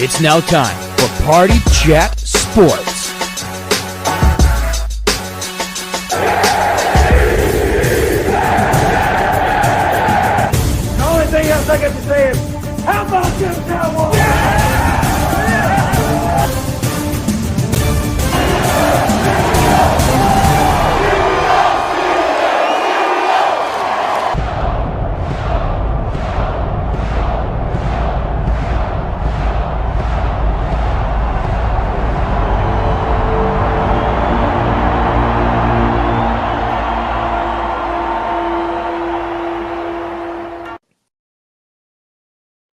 It's now time for Party Chat Sports. The only thing else I got to say is, how about them Cowboys?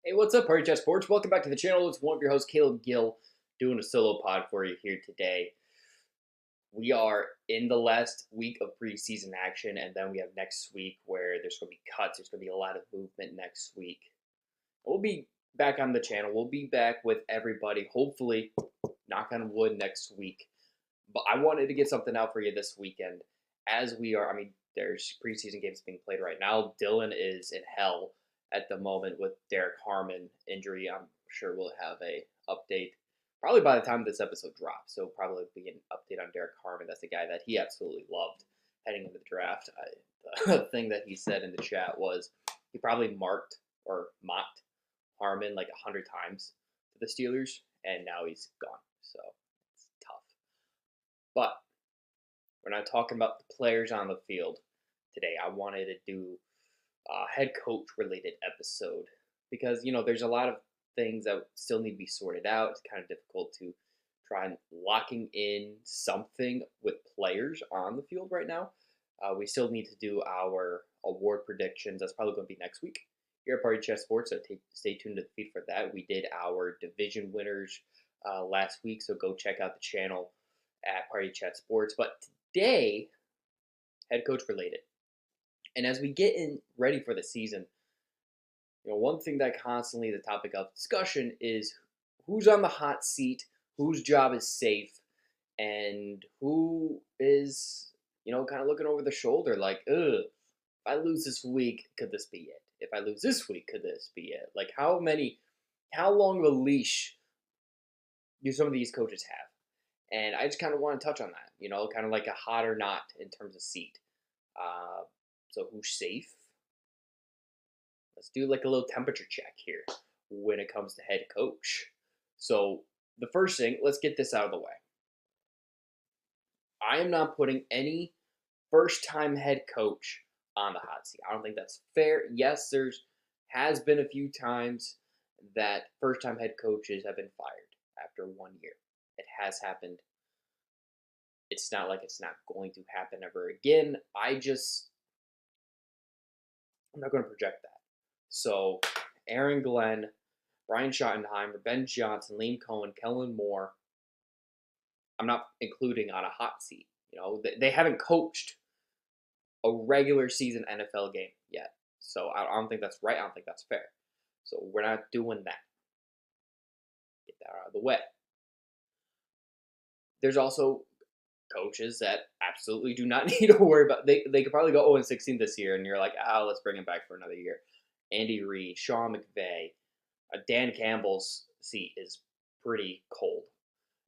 Hey, what's up, Party Chat Sports? Welcome back to the channel. It's one of your hosts, Gill, doing a solo pod for you here today. We are in the last week of preseason action, and then we have next week where there's going to be cuts. There's going to be a lot of movement next week. We'll be back on the channel. We'll be back with everybody, hopefully, knock on wood, next week. But I wanted to get something out for you this weekend. As we are, there's preseason games being played right now. Dylan is in hell at the moment with Derek Harmon injury. I'm sure we'll have a update probably by the time this episode drops. So probably be an update on Derek Harmon. That's a guy that he absolutely loved heading into the draft. The thing that he said in the chat was he probably mocked Harmon like 100 times to the Steelers, and now he's gone. So it's tough. But we're not talking about the players on the field today. I wanted to do head coach related episode because there's a lot of things that still need to be sorted out. It's kind of difficult to try and locking in something with players on the field right now. We still need to do our award predictions. That's probably going to be next week here at Party Chat Sports, so stay tuned to the feed for that. We did our division winners last week, so go check out the channel at Party Chat Sports. But today, head coach related. And as we get in ready for the season, one thing that constantly is a topic of discussion is who's on the hot seat, whose job is safe, and who is, kind of looking over the shoulder like, if I lose this week, could this be it? If I lose this week, could this be it? Like, how long of a leash do some of these coaches have? And I just kind of want to touch on that, kind of like a hot or not in terms of seat. So who's safe? Let's do like a little temperature check here when it comes to head coach. So the first thing, let's get this out of the way. I am not putting any first-time head coach on the hot seat. I don't think that's fair. Yes, has been a few times that first-time head coaches have been fired after 1 year. It has happened. It's not like it's not going to happen ever again. I'm not going to project that. So, Aaron Glenn, Brian Schottenheimer, Ben Johnson, Liam Cohen, Kellen Moore, I'm not including on a hot seat. They haven't coached a regular season NFL game yet. So, I don't think that's right. I don't think that's fair. So, we're not doing that. Get that out of the way. There's also coaches that absolutely do not need to worry about. They could probably go 0-16 this year, and you're like, let's bring him back for another year. Andy Reid, Sean McVay, Dan Campbell's seat is pretty cold.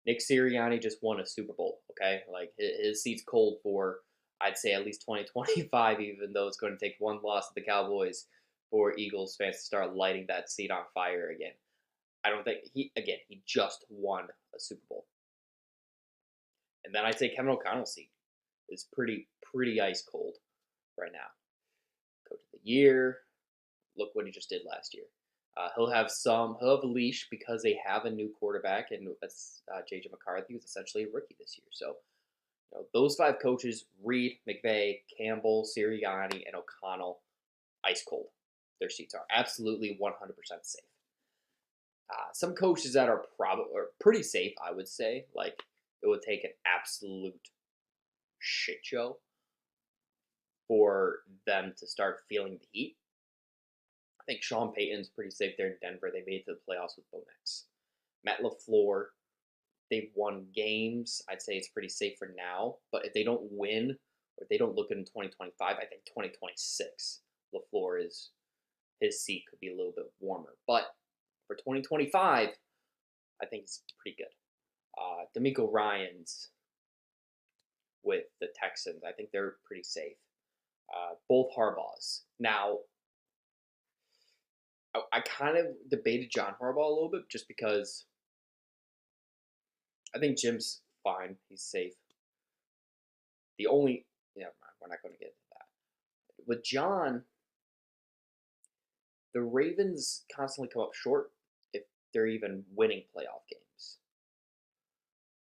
Nick Sirianni just won a Super Bowl, okay? Like, his seat's cold for, I'd say, at least 2025, even though it's going to take one loss to the Cowboys for Eagles fans to start lighting that seat on fire again. I don't think he just won a Super Bowl. And then I'd say Kevin O'Connell's seat is pretty ice cold right now. Coach of the year. Look what he just did last year. He'll have a leash because they have a new quarterback, and that's J.J. McCarthy, who's essentially a rookie this year. So, those five coaches, Reid, McVay, Campbell, Sirianni, and O'Connell, ice cold. Their seats are absolutely 100% safe. Some coaches that are pretty safe, I would say, like it would take an absolute shit show for them to start feeling the heat. I think Sean Payton's pretty safe there in Denver. They made it to the playoffs with Bo Nix. Matt LaFleur, they've won games. I'd say it's pretty safe for now. But if they don't win, or if they don't look good in 2025, I think 2026, LaFleur his seat could be a little bit warmer. But for 2025, I think he's pretty good. D'Amico Ryans with the Texans, I think they're pretty safe. Both Harbaughs. Now, I kind of debated John Harbaugh a little bit just because I think Jim's fine. He's safe. Never mind, we're not going to get into that. With John, the Ravens constantly come up short if they're even winning playoff games.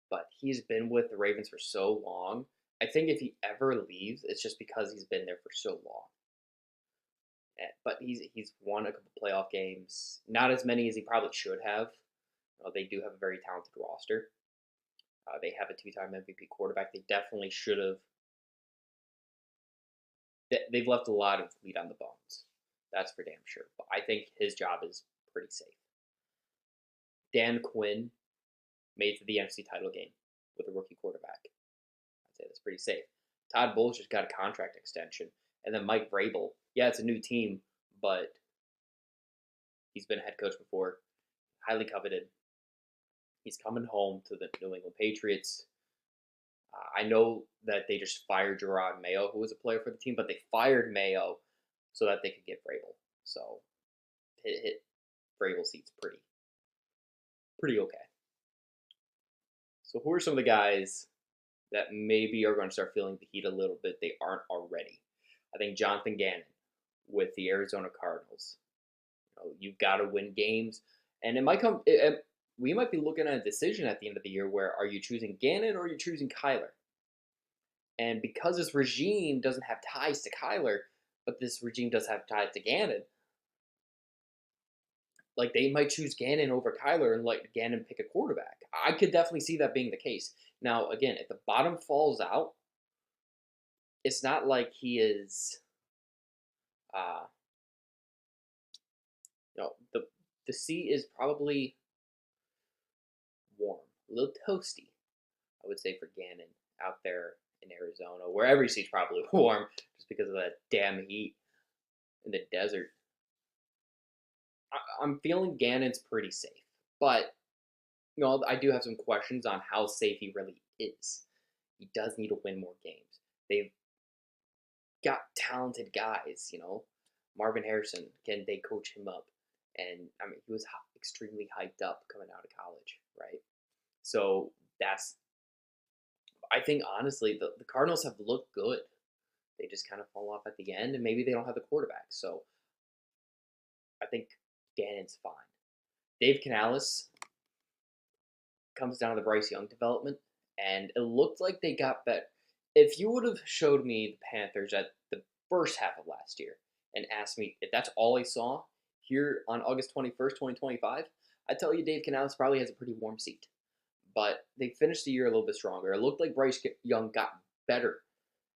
But he's been with the Ravens for so long. I think if he ever leaves, it's just because he's been there for so long. But he's won a couple playoff games. Not as many as he probably should have. They do have a very talented roster. They have a two-time MVP quarterback. They definitely should have. They've left a lot of meat on the bones. That's for damn sure. But I think his job is pretty safe. Dan Quinn made it to the NFC title game with a rookie quarterback. I'd say that's pretty safe. Todd Bowles just got a contract extension. And then Mike Vrabel. Yeah, it's a new team, but he's been a head coach before. Highly coveted. He's coming home to the New England Patriots. I know that they just fired Gerard Mayo, who was a player for the team, but they fired Mayo so that they could get Vrabel. So, hit Vrabel seat's pretty okay. So, who are some of the guys that maybe are going to start feeling the heat a little bit? They aren't already. I think Jonathan Gannon with the Arizona Cardinals. You've got to win games, and it might come. We might be looking at a decision at the end of the year where are you choosing Gannon or are you choosing Kyler? And because this regime doesn't have ties to Kyler, but this regime does have ties to Gannon, like they might choose Gannon over Kyler and let Gannon pick a quarterback. I could definitely see that being the case. Now, again, if the bottom falls out, it's not like he is, the seat is probably warm, a little toasty, I would say, for Gannon out there in Arizona, where every seat's probably warm just because of that damn heat in the desert. I'm feeling Gannon's pretty safe, but I do have some questions on how safe he really is. He does need to win more games. They've got talented guys, Marvin Harrison. Can they coach him up? And he was extremely hyped up coming out of college, right? So I think honestly, the Cardinals have looked good. They just kind of fall off at the end, and maybe they don't have the quarterback. So I think Gannon's fine. Dave Canales comes down to the Bryce Young development, and it looked like they got better. If you would have showed me the Panthers at the first half of last year and asked me if that's all I saw here on August 21st, 2025, I'd tell you Dave Canales probably has a pretty warm seat. But they finished the year a little bit stronger. It looked like Bryce Young got better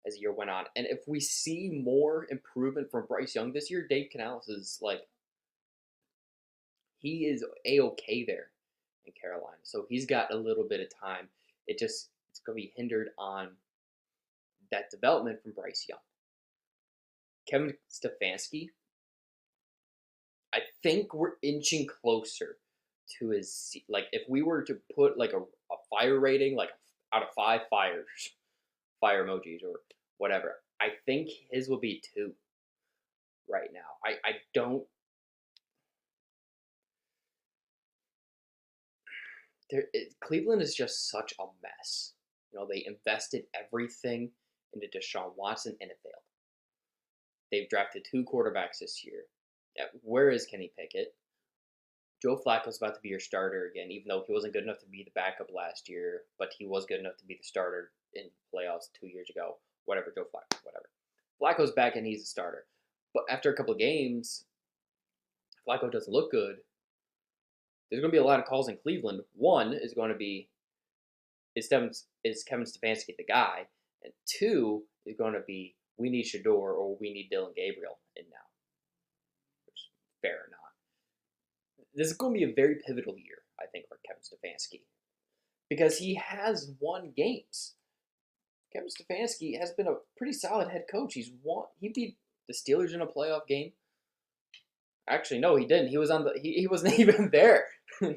as the year went on. And if we see more improvement from Bryce Young this year, Dave Canales is he is A-okay there in Carolina. So he's got a little bit of time. It's going to be hindered on that development from Bryce Young. Kevin Stefanski, I think we're inching closer to his, if we were to put a fire rating, out of 5 fire emojis or whatever, I think his will be 2 right now. I don't. Cleveland is just such a mess. They invested everything into Deshaun Watson and it failed. They've drafted 2 quarterbacks this year. Yeah, where is Kenny Pickett? Joe Flacco's about to be your starter again, even though he wasn't good enough to be the backup last year, but he was good enough to be the starter in playoffs 2 years ago. Whatever, Joe Flacco, whatever. Flacco's back and he's a starter. But after a couple of games, Flacco doesn't look good. There's going to be a lot of calls in Cleveland. One is going to be, is Kevin Stefanski the guy? And 2 is going to be, we need Shador or we need Dylan Gabriel in now. Which is fair or not. This is going to be a very pivotal year, I think, for Kevin Stefanski. Because he has won games. Kevin Stefanski has been a pretty solid head coach. He beat the Steelers in a playoff game. Actually, no, he didn't. He was he wasn't even there.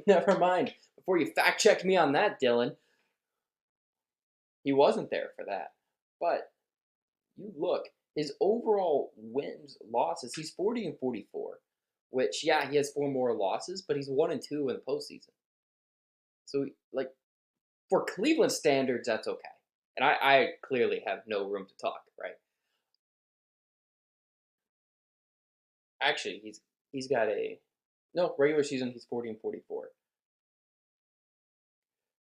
Never mind. before you fact checked me on that, Dylan, he wasn't there for that. But you look, his overall wins, losses, he's 40-44, which, yeah, he has 4 more losses, but he's 1-2 in the postseason. So, like, for Cleveland standards, that's okay. And I clearly have no room to talk, right? Actually, he's got regular season, he's 40-44.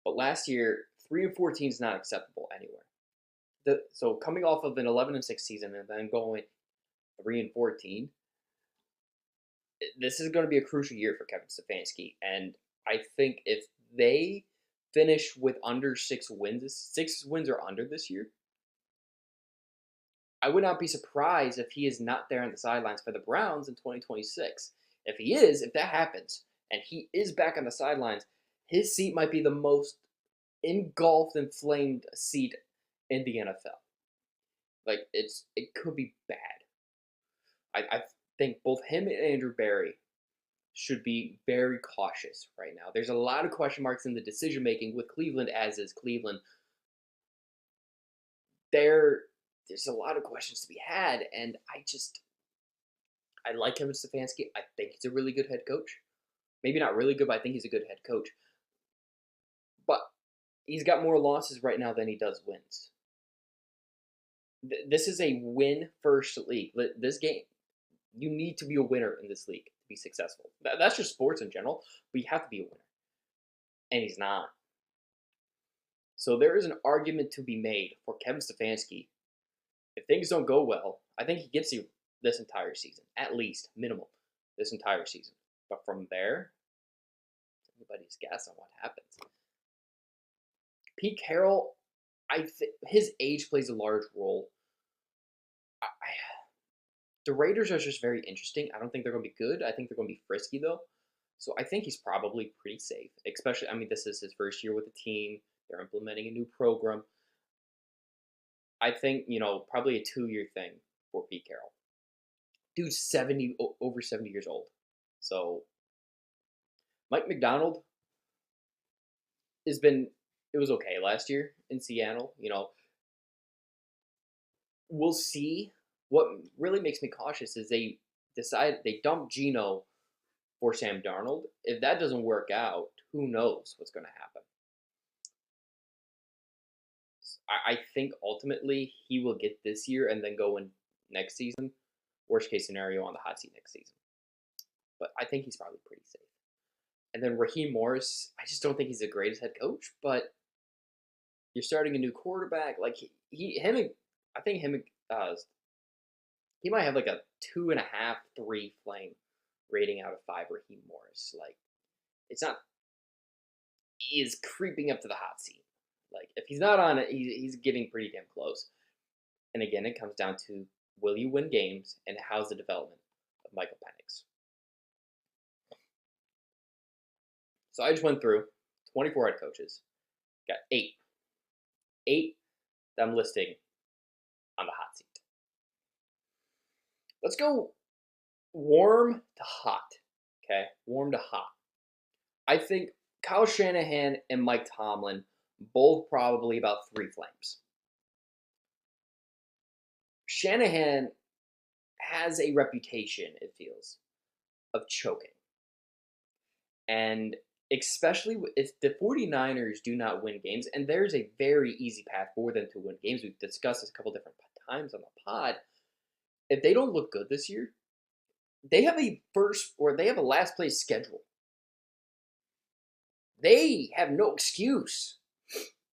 But last year, 3-14 is not acceptable anywhere. So coming off of an 11-6 season and then going 3-14, this is going to be a crucial year for Kevin Stefanski. And I think if they finish with under 6 wins or under this year, I would not be surprised if he is not there on the sidelines for the Browns in 2026. If that happens, and he is back on the sidelines, his seat might be the most engulfed and flamed seat in the NFL. Like, it could be bad. I think both him and Andrew Berry should be very cautious right now. There's a lot of question marks in the decision making with Cleveland, as is Cleveland. There's a lot of questions to be had, and I like Kevin Stefanski. I think he's a really good head coach. Maybe not really good, but I think he's a good head coach. But he's got more losses right now than he does wins. This is a win-first league. This game, you need to be a winner in this league to be successful. That's just sports in general, but you have to be a winner. And he's not. So there is an argument to be made for Kevin Stefanski. If things don't go well, I think he gets you this entire season, at least, minimum, this entire season. But from there, anybody's guess on what happens. Pete Carroll, his age plays a large role. The Raiders are just very interesting. I don't think they're going to be good. I think they're going to be frisky, though. So I think he's probably pretty safe. Especially, this is his first year with the team. They're implementing a new program. I think, probably a 2-year thing for Pete Carroll. Dude's over 70 years old. So Mike McDonald it was okay last year in Seattle. We'll see. What really makes me cautious is they dump Geno for Sam Darnold. If that doesn't work out, who knows what's going to happen. I think ultimately he will get this year and then go in next season. Worst case scenario, on the hot seat next season. But I think he's probably pretty safe. And then Raheem Morris, I just don't think he's the greatest head coach, but you're starting a new quarterback. Like he might have like a 2.5, 3 flame rating out of 5. Raheem Morris, like he is creeping up to the hot seat. Like if he's not on it, he's getting pretty damn close. And again, it comes down to, will you win games, and how's the development of Michael Penix? So I just went through 24 head coaches. Got 8. 8 that I'm listing on the hot seat. Let's go warm to hot. Okay? Warm to hot. I think Kyle Shanahan and Mike Tomlin both probably about 3 flames. Shanahan has a reputation, it feels, of choking. And especially if the 49ers do not win games, and there's a very easy path for them to win games. We've discussed this a couple different times on the pod. If they don't look good this year, they have a last place schedule. They have no excuse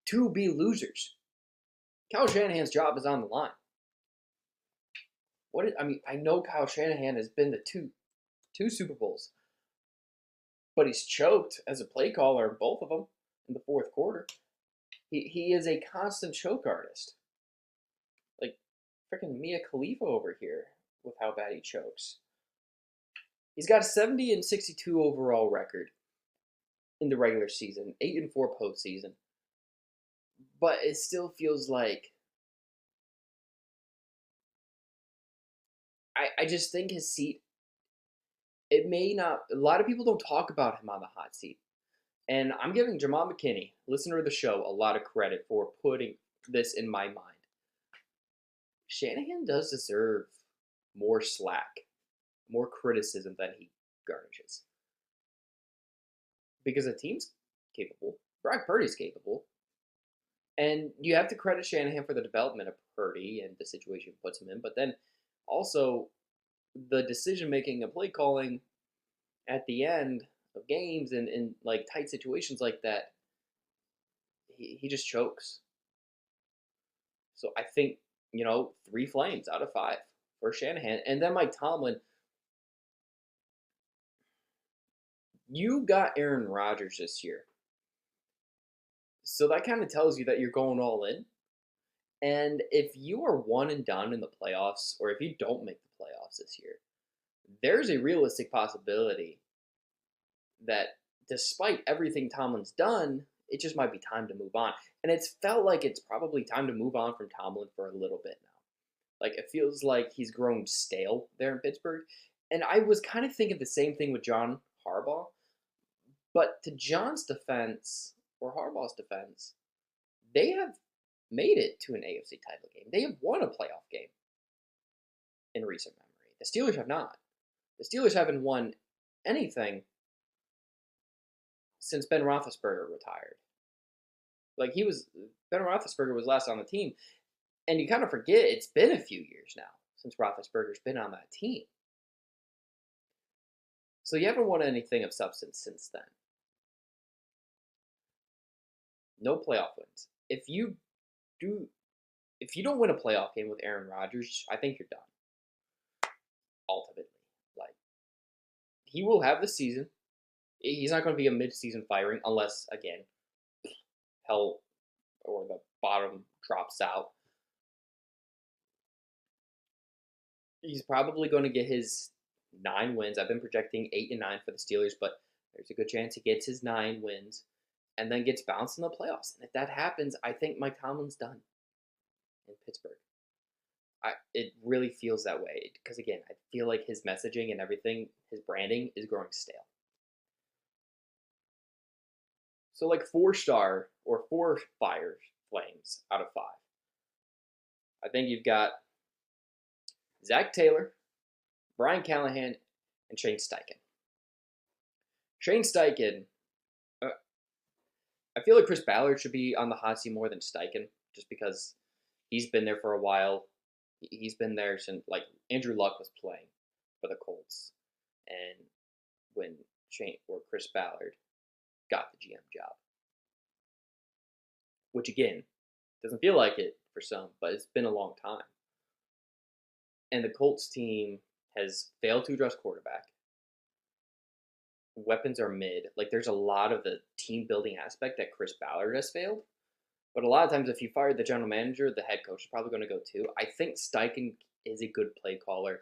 to be losers. Kyle Shanahan's job is on the line. I know Kyle Shanahan has been to two Super Bowls, but he's choked as a play caller in both of them in the fourth quarter. He is a constant choke artist. Like freaking Mia Khalifa over here with how bad he chokes. He's got a 70-62 overall record in the regular season, 8-4 postseason. But it still feels like I just think his seat, it may not, a lot of people don't talk about him on the hot seat. And I'm giving Jamal McKinney, listener of the show, a lot of credit for putting this in my mind. Shanahan does deserve more slack, more criticism than he garnishes. Because the team's capable. Brock Purdy's capable. And you have to credit Shanahan for the development of Purdy and the situation he puts him in. But then also the decision-making and play calling at the end of games and in like tight situations like that, he just chokes. So I think, 3 flames out of 5 for Shanahan. And then Mike Tomlin, you got Aaron Rodgers this year. So that kind of tells you that you're going all in. And if you are one and done in the playoffs, or if you don't make the playoffs this year, there's a realistic possibility that despite everything Tomlin's done, it just might be time to move on. And it's felt like it's probably time to move on from Tomlin for a little bit now. Like, it feels like he's grown stale there in Pittsburgh. And I was kind of thinking the same thing with John Harbaugh. But to John's defense, or Harbaugh's defense, they have made it to an AFC title game. They have won a playoff game in recent memory. The Steelers have not. The Steelers haven't won anything since Ben Roethlisberger retired. Like, Ben Roethlisberger was last on the team. And you kind of forget it's been a few years now since Roethlisberger's been on that team. So you haven't won anything of substance since then. No playoff wins. If you don't win a playoff game with Aaron Rodgers, I think you're done. Ultimately. Like, he will have the season. He's not going to be a mid-season firing unless, again, hell or the bottom drops out. He's probably going to get his 9 wins. I've been projecting 8 and 9 for the Steelers, but there's a good chance he gets his 9 wins and then gets bounced in the playoffs. And if that happens, I think Mike Tomlin's done in Pittsburgh. It really feels that way because, again, I feel like his messaging and everything, his branding is growing stale. So like 4-star or 4 fire flames out of 5. I think you've got Zach Taylor, Brian Callahan, and Shane Steichen. Shane Steichen, I feel like Chris Ballard should be on the hot seat more than Steichen, just because he's been there for a while. He's been there since, like, Andrew Luck was playing for the Colts, and when Chris Ballard got the GM job. Which, again, doesn't feel like it for some, but it's been a long time. And the Colts team has failed to address quarterback. Weapons are mid. Like, there's a lot of the team building aspect that Chris Ballard has failed. But a lot of times, if you fire the general manager, the head coach is probably going to go too. I think Steichen is a good play caller.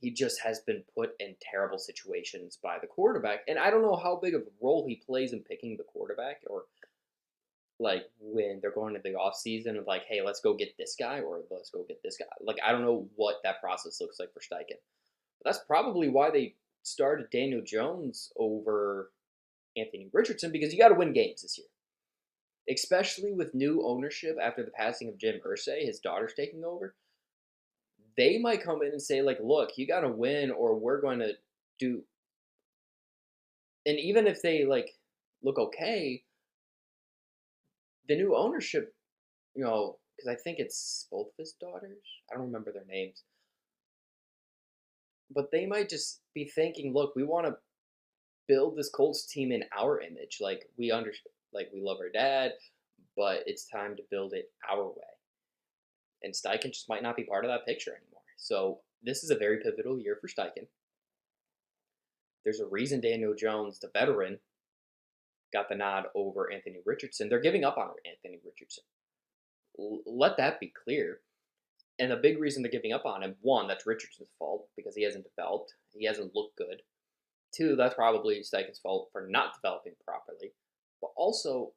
He just has been put in terrible situations by the quarterback. And I don't know how big of a role he plays in picking the quarterback, or like when they're going to the offseason of like, hey, let's go get this guy or let's go get this guy. Like, I don't know what that process looks like for Steichen. But that's probably why they started Daniel Jones over Anthony Richardson, because you got to win games this year. Especially with new ownership after the passing of Jim Irsay, his daughter's taking over. They might come in and say, like, look, you got to win or we're going to do. And even if they, like, look okay, the new ownership, because I think it's both of his daughters. I don't remember their names. But they might just be thinking, look, we want to build this Colts team in our image. Like, we love our dad, but it's time to build it our way. And Steichen just might not be part of that picture anymore. So this is a very pivotal year for Steichen. There's a reason Daniel Jones, the veteran, got the nod over Anthony Richardson. They're giving up on Anthony Richardson. Let that be clear. And the big reason they're giving up on him, 1, that's Richardson's fault because he hasn't developed. He hasn't looked good. 2, that's probably Steichen's fault for not developing properly. But also,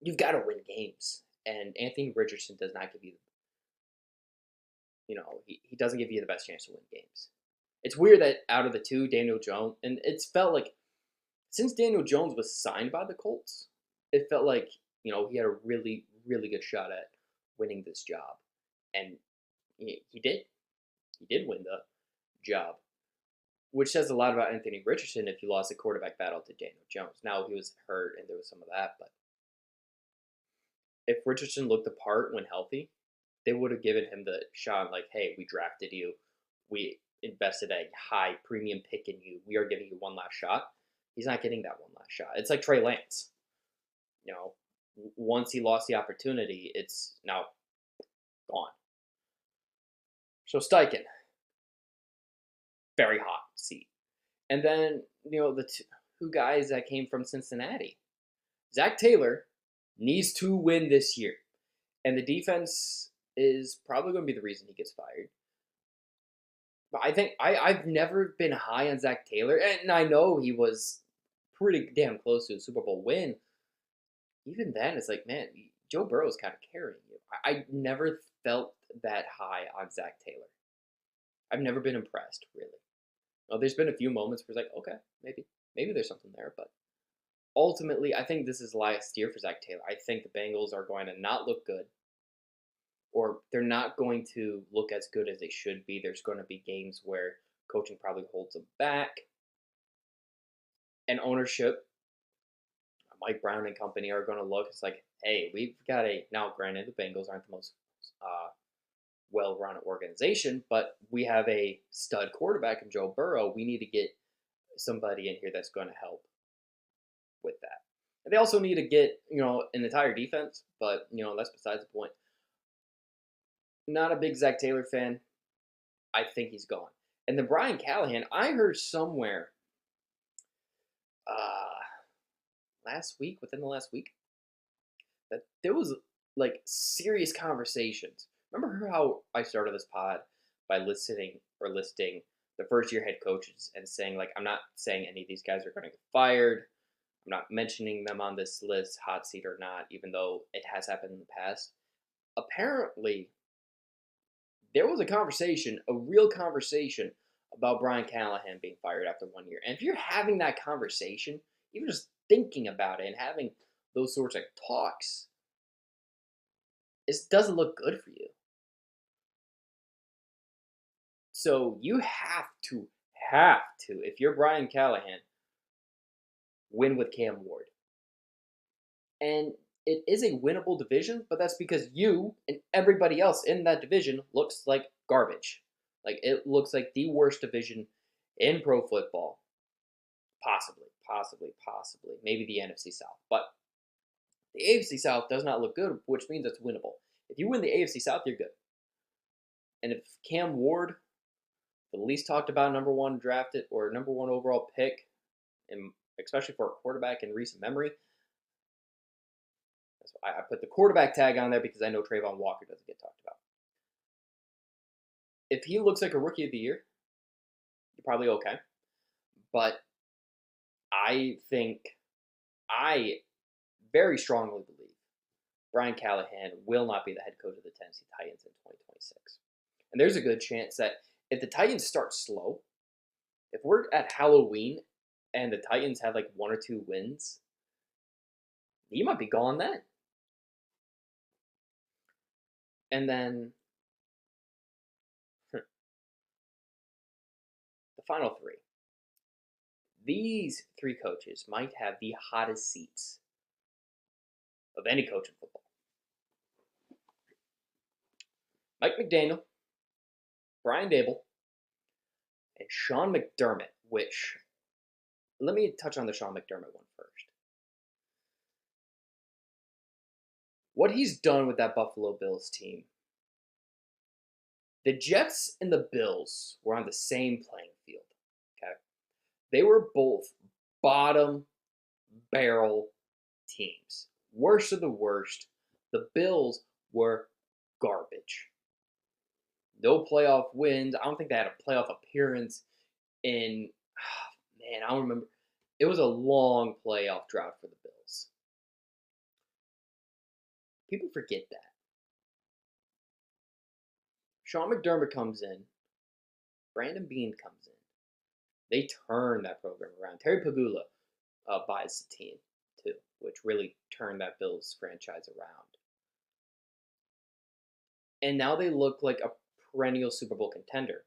you've got to win games. And Anthony Richardson does not give you, he doesn't give you the best chance to win games. It's weird that out of the 2, Daniel Jones, and it's felt like since Daniel Jones was signed by the Colts, it felt like, he had a really, really good shot at winning this job. And he did. He did win the job, which says a lot about Anthony Richardson if you lost a quarterback battle to Daniel Jones. Now, he was hurt and there was some of that, but if Richardson looked the part when healthy, they would have given him the shot like, hey, we drafted you. We invested a high premium pick in you. We are giving you one last shot. He's not getting that one last shot. It's like Trey Lance. Once he lost the opportunity, it's now gone. So Steichen, very hot seat. And then, the two guys that came from Cincinnati. Zach Taylor needs to win this year. And the defense is probably going to be the reason he gets fired. But I think I've never been high on Zach Taylor. And I know he was pretty damn close to a Super Bowl win. Even then, it's like, man, Joe Burrow's kind of carrying you. I never felt that high on Zach Taylor. I've never been impressed, really. There's been a few moments where it's like, okay, maybe there's something there. But ultimately, I think this is last year for Zach Taylor. I think the Bengals are going to not look good. Or they're not going to look as good as they should be. There's going to be games where coaching probably holds them back. And ownership, Mike Brown and company, are going to look. It's like, hey, we've got now granted, the Bengals aren't the most well-run organization, but we have a stud quarterback in Joe Burrow. We need to get somebody in here that's going to help with that. And they also need to get, an entire defense, but, that's besides the point. Not a big Zach Taylor fan. I think he's gone. And then Brian Callahan, I heard somewhere within the last week, that there was like serious conversations. Remember how I started this pod by listing the first year head coaches and saying, like, I'm not saying any of these guys are going to get fired. I'm not mentioning them on this list, hot seat or not, even though it has happened in the past. Apparently, there was a real conversation about Brian Callahan being fired after 1 year. And if you're having that conversation, even just thinking about it and having those sorts of talks, it doesn't look good for you. So you have to, if you're Brian Callahan, win with Cam Ward. And it is a winnable division, but that's because you and everybody else in that division looks like garbage. Like, it looks like the worst division in pro football. Possibly. Maybe the NFC South. But the AFC South does not look good, which means it's winnable. If you win the AFC South, you're good. And if Cam Ward, the least talked about number one drafted or number one overall pick, and especially for a quarterback in recent memory, I put the quarterback tag on there because I know Trayvon Walker doesn't get talked about. If he looks like a rookie of the year, you're probably okay. But I very strongly believe Brian Callahan will not be the head coach of the Tennessee Titans in 2026. And there's a good chance that if the Titans start slow, if we're at Halloween and the Titans have like 1 or 2 wins, he might be gone then. And then the final 3. These 3 coaches might have the hottest seats of any coach in football. Mike McDaniel, Brian Dable, and Sean McDermott, which, let me touch on the Sean McDermott one first. What he's done with that Buffalo Bills team. The Jets and the Bills were on the same playing field. Okay, they were both bottom barrel teams. Worst of the worst. The Bills were garbage. No playoff wins. I don't think they had a playoff appearance in, I don't remember. It was a long playoff drought for the Bills. People forget that. Sean McDermott comes in. Brandon Beane comes in. They turn that program around. Terry Pagula, buys the team too, which really turned that Bills franchise around. And now they look like a perennial Super Bowl contender.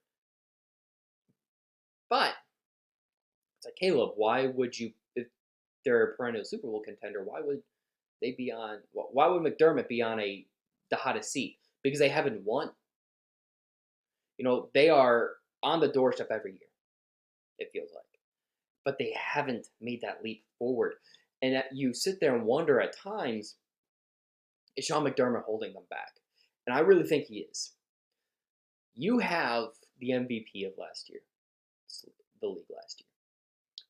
But it's like, Caleb, why would you, if they're a perennial Super Bowl contender, why would they be on, why would McDermott be on the hottest seat? Because they haven't won. They are on the doorstep every year, it feels like. But they haven't made that leap forward. And you sit there and wonder at times, is Sean McDermott holding them back? And I really think he is. You have the MVP of last year, the league last year.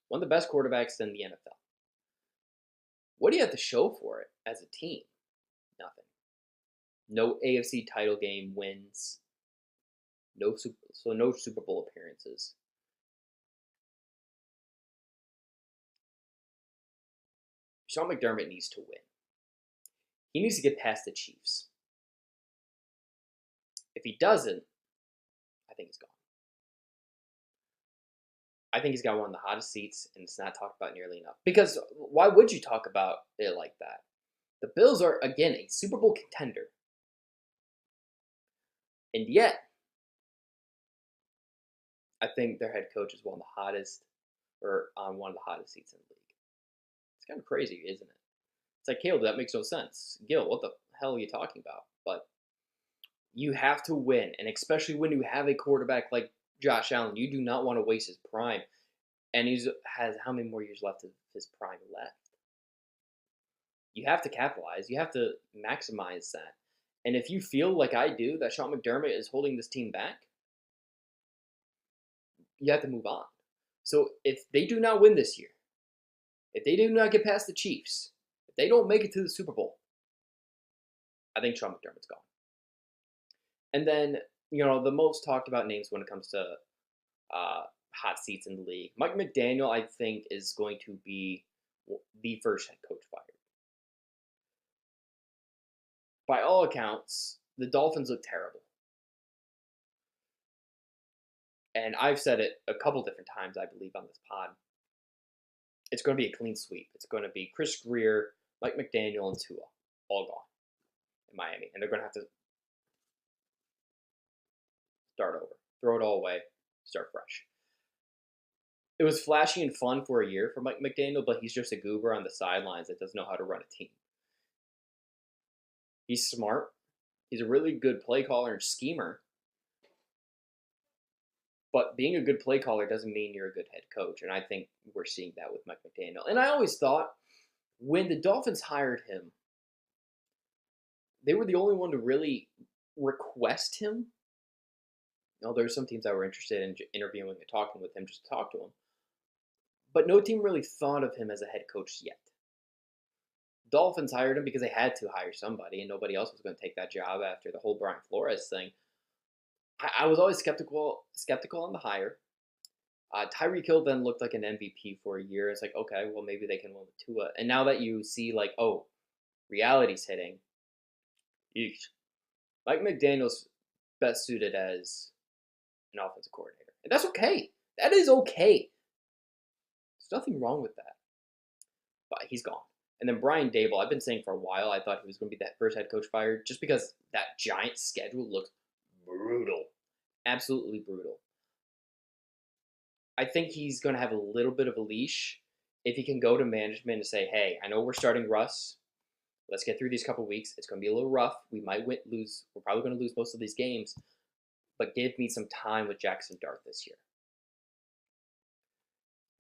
One of the best quarterbacks in the NFL. What do you have to show for it as a team? Nothing. No AFC title game wins. No Super Bowl appearances. Sean McDermott needs to win. He needs to get past the Chiefs. If he doesn't, I think he's gone. I think he's got one of the hottest seats, and it's not talked about nearly enough. Because why would you talk about it like that? The Bills are, again, a Super Bowl contender. And yet, I think their head coach is one of the hottest, or on one of the hottest seats in the league. It's kind of crazy, isn't it? It's like, Caleb, that makes no sense. Gill, what the hell are you talking about? But you have to win, and especially when you have a quarterback like Josh Allen, you do not want to waste his prime. And he has how many more years left of his prime left? You have to capitalize. You have to maximize that. And if you feel like I do that Sean McDermott is holding this team back, you have to move on. So if they do not win this year, if they do not get past the Chiefs, if they don't make it to the Super Bowl, I think Sean McDermott's gone. And then, the most talked about names when it comes to hot seats in the league. Mike McDaniel, I think, is going to be the first head coach fired. By all accounts, the Dolphins look terrible. And I've said it a couple different times, I believe, on this pod. It's going to be a clean sweep. It's going to be Chris Greer, Mike McDaniel, and Tua all gone in Miami. And they're going to have to start over, throw it all away, start fresh. It was flashy and fun for a year for Mike McDaniel, but he's just a goober on the sidelines that doesn't know how to run a team. He's smart. He's a really good play caller and schemer. But being a good play caller doesn't mean you're a good head coach. And I think we're seeing that with Mike McDaniel. And I always thought when the Dolphins hired him, they were the only one to really request him. There were some teams that were interested in interviewing and talking with him just to talk to him. But no team really thought of him as a head coach yet. Dolphins hired him because they had to hire somebody, and nobody else was going to take that job after the whole Brian Flores thing. I was always skeptical on the hire. Tyreek Hill then looked like an MVP for a year. It's like, okay, well, maybe they can win with Tua. And now that you see, reality's hitting, yeesh. Mike McDaniel's best suited as an offensive coordinator. And that's okay. That is okay. There's nothing wrong with that. But he's gone. And then Brian Dable, I've been saying for a while, I thought he was going to be that first head coach fired just because that Giants schedule looks brutal. Absolutely brutal. I think he's going to have a little bit of a leash if he can go to management and say, hey, I know we're starting Russ. Let's get through these couple weeks. It's going to be a little rough. We might lose. We're probably going to lose most of these games. But give me some time with Jackson Dart this year.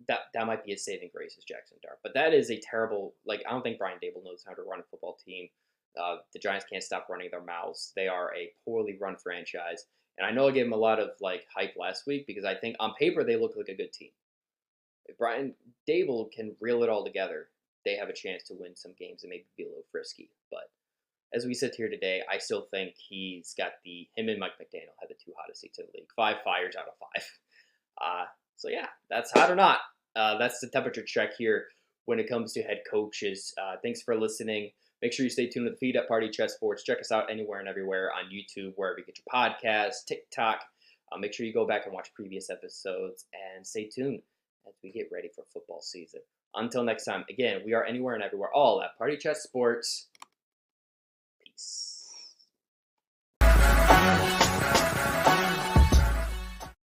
That might be a saving grace is Jackson Dart. But that is a terrible, I don't think Brian Dable knows how to run a football team. The Giants can't stop running their mouths. They are a poorly run franchise. And I know I gave them a lot of hype last week because I think on paper they look like a good team. If Brian Dable can reel it all together, they have a chance to win some games and maybe be a little frisky. But as we sit here today, I still think he's got him and Mike McDaniel have the two hottest seats in the league. 5 fires out of 5. So yeah, that's hot or not. That's the temperature check here when it comes to head coaches. Thanks for listening. Make sure you stay tuned to the feed at Party Chat Sports. Check us out anywhere and everywhere on YouTube, wherever you get your podcasts, TikTok. Make sure you go back and watch previous episodes and stay tuned as we get ready for football season. Until next time, again, we are anywhere and everywhere, all at Party Chat Sports.